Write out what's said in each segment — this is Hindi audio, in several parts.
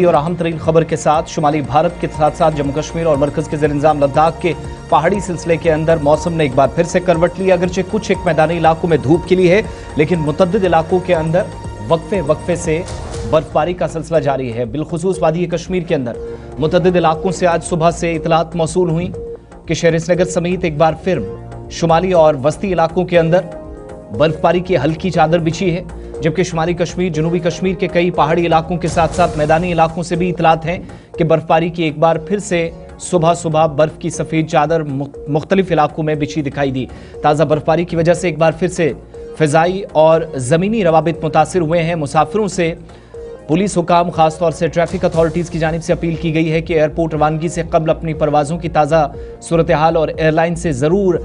और अहम तरीन खबर के साथ शुमाली भारत के साथ साथ जम्मू कश्मीर और मरकज के ज़ेर-ए-निज़ाम लद्दाख के पहाड़ी सिलसिले के अंदर मौसम ने एक बार फिर से करवट ली। अगरचे कुछ एक मैदानी इलाकों में धूप खिली है, लेकिन मुतअद्दिद इलाकों के अंदर वक्फे से बर्फबारी का सिलसिला जारी है। बिलखुसूस वादी कश्मीर के अंदर मुतअद्दिद इलाकों से आज सुबह से इतलात मौसूल हुई कि शहर श्रीनगर समेत एक बार फिर शुमाली और वस्ती इलाकों के अंदर बर्फबारी की हल्की चादर बिछी है, जबकि शुमाली कश्मीर, जनूबी कश्मीर के कई पहाड़ी इलाकों के साथ साथ मैदानी इलाकों से भी इतलात हैं कि बर्फबारी की एक बार फिर से सुबह सुबह बर्फ की सफ़ेद चादर मुख्तलिफ इलाकों में बिछी दिखाई दी। ताज़ा बर्फबारी की वजह से एक बार फिर से फ़िज़ाई और ज़मीनी रवाबित मुतासिर हुए हैं। मुसाफिरों से पुलिस हुकाम, खासतौर से ट्रैफिक अथॉरिटीज़ की जानिब से अपील की गई है कि एयरपोर्ट रवानगी से कबल अपनी परवाज़ों की ताज़ा सूरत हाल और एयरलाइन से ज़रूर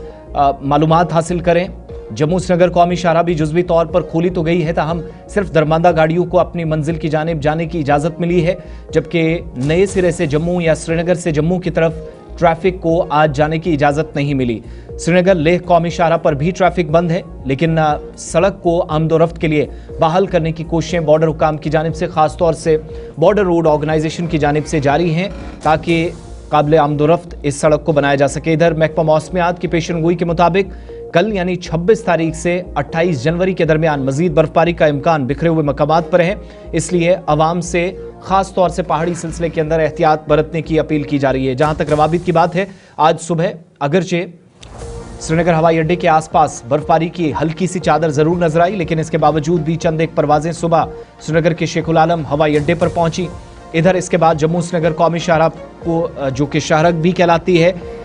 मालूमात हासिल करें। जम्मू श्रीनगर कौमी शाहराह भी जुज़वी तौर पर खोली तो गई है, ताहम सिर्फ दरमांदा गाड़ियों को अपनी मंजिल की जानिब जाने की इजाज़त मिली है, जबकि नए सिरे से जम्मू या श्रीनगर से जम्मू की तरफ ट्रैफिक को आज जाने की इजाज़त नहीं मिली। श्रीनगर लेह कौमी शाहराह पर भी ट्रैफिक बंद है, लेकिन सड़क को आमदोरफ्त के लिए बहाल करने की कोशिशें बॉर्डर हुकाम की जानिब से, खासतौर से बॉर्डर रोड ऑर्गेनाइजेशन की जानिब से जारी हैं, ताकि काबिल आमदोरफ्त इस सड़क को बनाया जा सके। इधर महकमा मौसमियात की पेशनगोई के मुताबिक कल यानी 26 तारीख से 28 जनवरी के दरमियान मजीद बर्फबारी का इम्कान बिखरे हुए मकामात पर है, इसलिए अवाम से खास तौर से पहाड़ी सिलसिले के अंदर एहतियात बरतने की अपील की जा रही है। जहां तक रवाबित की बात है, आज सुबह अगरचे श्रीनगर हवाई अड्डे के आसपास बर्फबारी की हल्की सी चादर जरूर नजर आई, लेकिन इसके बावजूद भी चंद एक परवाजें सुबह श्रीनगर के शेखुल आलम हवाई अड्डे पर पहुंची। इधर इसके बाद जम्मू श्रीनगर कौमी शाहराह को, जो कि शाहरग भी कहलाती है,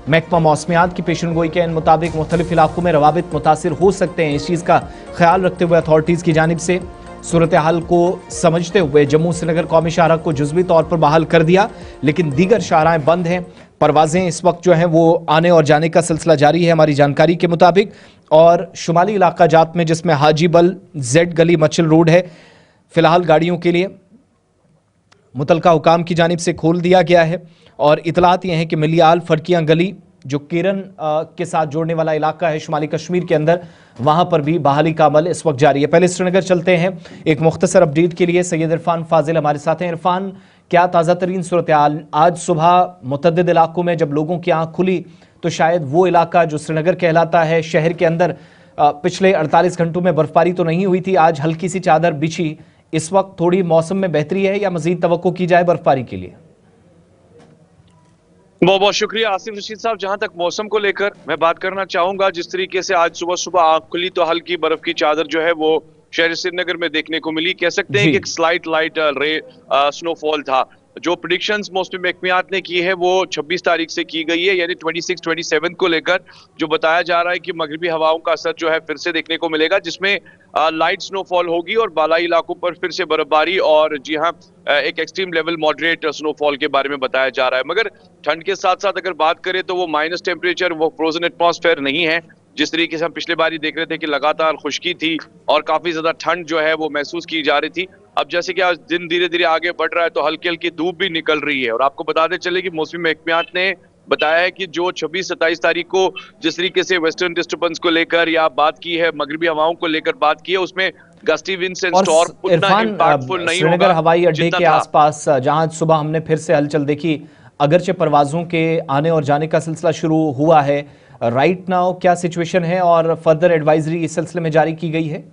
महकमा मौसमियात की पेशनगोई के मुताबिक मुख्तलिफ इलाकों में रवाबित मुतासिर हो सकते हैं। इस चीज़ का ख्याल रखते हुए अथॉरिटीज़ की जानिब से सूरत हाल को समझते हुए जम्मू श्रीनगर कौमी शाहराह को जुज़वी तौर पर बहाल कर दिया, लेकिन दीगर शाहराहें बंद हैं। परवाज़ें इस वक्त जो हैं वो आने और जाने का सिलसिला जारी है हमारी जानकारी के मुताबिक। और शुमाली इलाका जात में, जिसमें हाजीबल जेड गली मचल रोड है, फ़िलहाल गाड़ियों के लिए मुतलका हुकाम की जानिब से खोल दिया गया है। और इतलात ये हैं कि मिलियाल फड़कियाँ गली, जो केरन के साथ जोड़ने वाला इलाका है शुमाली कश्मीर के अंदर, वहाँ पर भी बहाली का अमल इस वक्त जारी है। पहले श्रीनगर चलते हैं, एक मुख्तसर अपडेट के लिए सैयद इरफान फाजिल हमारे साथ हैं। इरफान, क्या ताज़ा तरीन सूरत हाल? आज सुबह मुतअद्दिद इलाकों में जब लोगों की आँख खुली तो शायद वो इलाका जो श्रीनगर कहलाता है, शहर के अंदर पिछले 48 घंटों में बर्फबारी तो नहीं हुई थी, आज हल्की सी चादर बिछी। इस वक्त थोड़ी मौसम में बेहतरी है या मजीद तवक्को की जाए बर्फबारी के लिए? बहुत बहुत शुक्रिया आसिफ रशीद साहब। जहां तक मौसम को लेकर मैं बात करना चाहूंगा, जिस तरीके से आज सुबह सुबह आंख खुली तो हल्की बर्फ की चादर जो है वो शहर श्रीनगर में देखने को मिली। कह सकते हैं कि एक स्लाइट लाइट स्नोफॉल था। जो प्रिडिक्शंस मौसमी महकमियात ने की है वो 26 तारीख से की गई है, यानी 26-27 को लेकर जो बताया जा रहा है कि मगरिबी हवाओं का असर जो है फिर से देखने को मिलेगा, जिसमें लाइट स्नोफॉल होगी और बालाई इलाकों पर फिर से बर्फबारी और जी हाँ एक एक्सट्रीम लेवल मॉडरेट स्नोफॉल के बारे में बताया जा रहा है। मगर ठंड के साथ साथ अगर बात करें तो वो माइनस टेम्परेचर, वो फ्रोजन एटमॉस्फेयर नहीं है। जिस तरीके से हम पिछले बार ही देख रहे थे कि लगातार खुश्की थी और काफी ज्यादा ठंड जो है वो महसूस की जा रही थी, अब जैसे कि आज दिन धीरे धीरे आगे बढ़ रहा है तो हल्की हल्की धूप भी निकल रही है। और आपको बताते चले कि मौसमी महकमियात ने बताया है कि जो 26-27 तारीख को जिस तरीके से वेस्टर्न डिस्टर्बेंस को लेकर या बात की है, मगरिबी हवाओं को लेकर बात की है, उसमें गस्टी विंड्स एंड स्टॉर्म उतना इंपैक्टफुल नहीं होगा। श्रीनगर हवाई अड्डे के आसपास जहां सुबह हमने फिर से हलचल देखी, अगरचे परवाजों के आने और जाने का सिलसिला शुरू हुआ है, राइट नाउ क्या सिचुएशन है और फर्दर एडवाइजरी इस सिलसिले में जारी की गई है?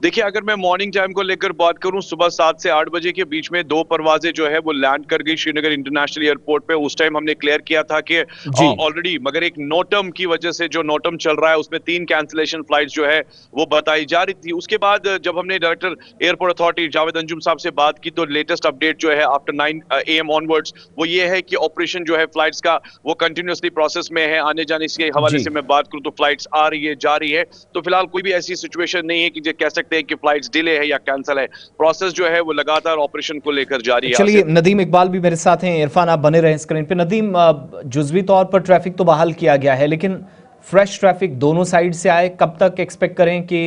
देखिए, अगर मैं मॉर्निंग टाइम को लेकर बात करूं, सुबह 7 से 8 बजे के बीच में 2 परवाजें जो है वो लैंड कर गई श्रीनगर इंटरनेशनल एयरपोर्ट पे। उस टाइम हमने क्लियर किया था कि ऑलरेडी, मगर एक नोटम की वजह से जो नोटम चल रहा है उसमें 3 कैंसिलेशन फ्लाइट्स जो है वो बताई जा रही थी। उसके बाद जब हमने director airport authority Javed Anjum साहब से बात की तो लेटेस्ट अपडेट जो है आफ्टर 9 AM ऑनवर्ड्स वो ये है कि ऑपरेशन जो है फ्लाइट्स का वो कंटिन्यूसली प्रोसेस में है। आने जाने के हवाले से मैं बात करूं तो फ्लाइट्स आ रही है, जा रही है, तो फिलहाल कोई भी ऐसी सिचुएशन नहीं है कि जो कह सकते कि फ्लाइट्स डिले है या कैंसिल है। प्रोसेस जो है वो लगातार ऑपरेशन को लेकर जारी है। चलिए, नदीम इकबाल भी मेरे साथ हैं। इरफान, आप बने रहें स्क्रीन पे। नदीम, जुज़वी तौर पर ट्रैफिक तो बहाल किया गया है, लेकिन फ्रेश ट्रैफिक दोनों साइड से आए, कब तक एक्सपेक्ट करें कि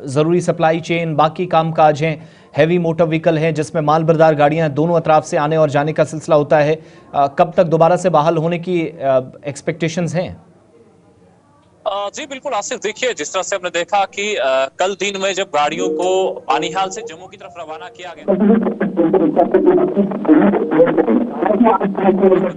ज़रूरी सप्लाई चेन, बाकी काम काज हैं, हैवी मोटर व्हीकल हैं जिसमें माल बरदार गाड़ियां दोनों अतराफ से आने और जाने का सिलसिला होता है, कब तक दोबारा से बहाल होने की एक्सपेक्टेशंस हैं? जी बिल्कुल आसिफ, देखिए जिस तरह से हमने देखा कि कल दिन में जब गाड़ियों को बानिहाल से जम्मू की तरफ रवाना किया गया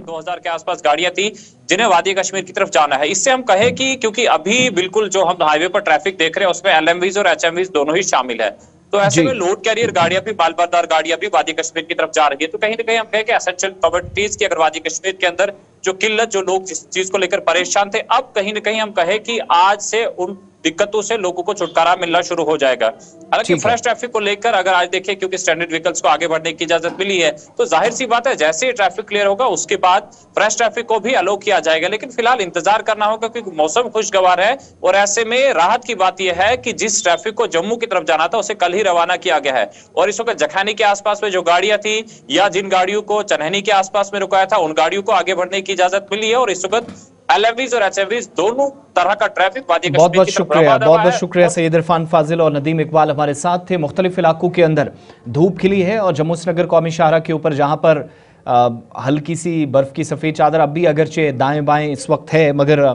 2000 के आसपास गाड़ियां थी जिन्हें वादी कश्मीर की तरफ जाना है। इससे हम कहे कि क्योंकि अभी बिल्कुल जो हम हाईवे पर ट्रैफिक देख रहे हैं उसमें एलएमवीज और एचएमवीज दोनों ही शामिल है, तो ऐसे जी में लोड कैरियर गाड़ियां भी, मालबरदार गाड़ियां भी वादी कश्मीर की तरफ जा रही है। तो कहीं ना कहीं हम कहें कि एसेंशियल कमोडिटीज की अगर वादी कश्मीर के अंदर जो किल्लत, जो लोग जिस चीज को लेकर परेशान थे, अब कहीं ना कहीं हम कहें कि आज से उन दिक्कतों से लोगों को छुटकारा मिलना शुरू हो जाएगा। हालांकि ठीक है। फ्रेश ट्रैफिक को लेकर अगर आज देखें, क्योंकि स्टैंडर्ड व्हीकल्स को आगे बढ़ने की इजाजत मिली है, तो जाहिर सी बात है जैसे ही ट्रैफिक क्लियर होगा उसके बाद फ्रेश ट्रैफिक को भी अलो किया जाएगा। लेकिन फिलहाल इंतजार करना होगा क्योंकि मौसम खुशगवार है और ऐसे में राहत की बात यह है कि जिस ट्रैफिक को जम्मू की तरफ जाना था उसे कल ही रवाना किया गया है। और इस वक्त जखैनी के आसपास में जो गाड़ियां थी या जिन गाड़ियों को चनहनी के आसपास में रुकाया था, उन गाड़ियों को आगे बढ़ने की इजाजत मिली है। और इस वक्त एलएमवीज और एचएमवीज दोनों तरह का ट्रैफिक वादी कश्मीर बहुत बहुत की तरफ शुक्रिया, रवाना बहुत हुआ बहुत है। शुक्रिया। सैयद इरफान फाजिल और नदीम इकबाल हमारे साथ थे। मुख्तलिफ इलाकों के अंदर धूप खिली है और जम्मू श्रीनगर कौमी शाहरा के ऊपर जहां पर हल्की सी बर्फ की सफ़ेद चादर अब भी अगरचे दाएं बाएं इस वक्त है, मगर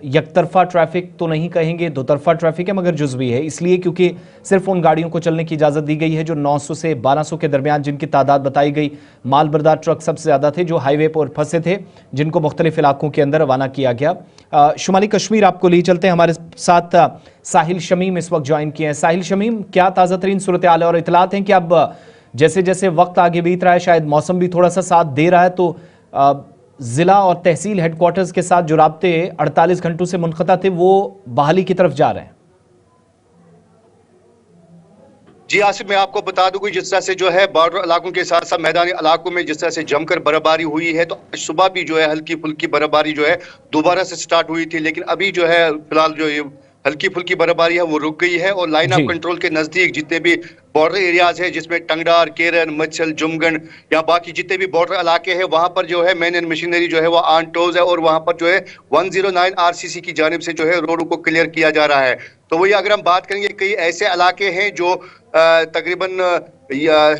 यकतरफा ट्रैफिक तो नहीं कहेंगे, दो तरफा ट्रैफिक है मगर जुज़वी है। इसलिए क्योंकि सिर्फ उन गाड़ियों को चलने की इजाज़त दी गई है जो 900 से 1200 के दरमियान जिनकी तादाद बताई गई। माल बरदार ट्रक सबसे ज़्यादा थे जो हाईवे पर फंसे थे, जिनको मुख्तलिफ इलाकों के अंदर रवाना किया गया। शुमाली कश्मीर आपको ले चलते हैं। हमारे साथ साहिल शमीम इस वक्त ज्वाइन किए हैं। साहिल शमीम, क्या ताज़ा तरीन सूरत हाल है और इतलात हैं कि अब जैसे जैसे वक्त आगे बीत रहा है, शायद मौसम भी थोड़ा सा साथ दे रहा है, तो जिला और तहसील हेडक्वार्टर्स के साथ जो राब्ते 48 घंटों से मुनक़ता थे वो बहाली की तरफ जा रहे हैं? जी आसिफ, मैं आपको बता दूं कि जिस तरह से जो है बॉर्डर इलाकों के साथ साथ मैदानी इलाकों में जिस तरह से जमकर बर्फबारी हुई है, तो सुबह भी जो है हल्की फुल्की बर्फबारी जो है दोबारा से स्टार्ट हुई थी, लेकिन अभी जो है फिलहाल जो ये हल्की फुल्की बर्फबारी है वो रुक गई है। और लाइन ऑफ कंट्रोल के नजदीक जितने भी बॉर्डर एरियाज है, जिसमें टंगडार, केरन, मच्छल, जुमगन या बाकी जितने भी बॉर्डर इलाके हैं, वहां पर जो है मैन एंड मशीनरी जो है वो ऑन टोज है और वहां पर जो है 109 आरसीसी की जानिब से जो है रोड को क्लियर किया जा रहा है। तो वही अगर हम बात करेंगे, कई ऐसे इलाके हैं जो तकरीबन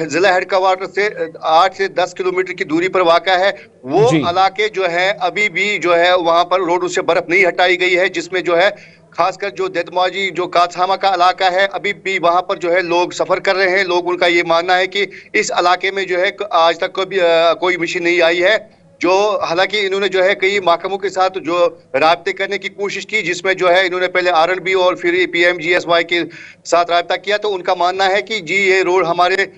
जिला हेडक्वार्टर से 8 से 10 किलोमीटर की दूरी पर वाक़ा है। वो इलाके जो है अभी भी जो है वहां पर रोड से बर्फ नहीं हटाई गई है, जिसमें जो है खासकर जो देदमाजी जो काथामा का इलाका है, अभी भी वहां पर जो है लोग सफर कर रहे हैं। लोग, उनका ये मानना है कि इस इलाके में जो है आज तक कोई मशीन नहीं आई है, जो हालांकि इन्होंने जो है कई महकमों के साथ जो राब्ते करने की कोशिश की, जिसमें जो है इन्होंने पहले आरएनबी और फिर पीएमजीएसवाई के साथ राब्ता किया, तो उनका मानना है कि जी ये रोड हमारे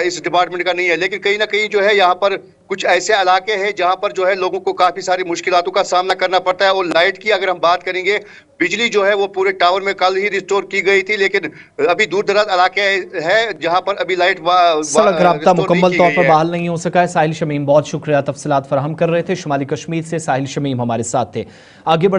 इस डिपार्टमेंट का नहीं है। लेकिन कहीं ना कहीं जो है यहाँ पर कुछ ऐसे इलाके हैं जहां पर जो है लोगों को काफी सारी मुश्किलातों का सामना करना पड़ता है। और लाइट की अगर हम बात करेंगे, बिजली जो है वो पूरे टावर में कल ही रिस्टोर की गई थी, लेकिन अभी दूर दराज इलाके हैं जहां पर अभी लाइट सड़क राब्ता मुकम्मल तौर पर बहाल नहीं हो सका है। साहिल शमीम, बहुत शुक्रिया, तफसीलात फराहम कर रहे थे। शुमाली कश्मीर से साहिल शमीम हमारे साथ थे। आगे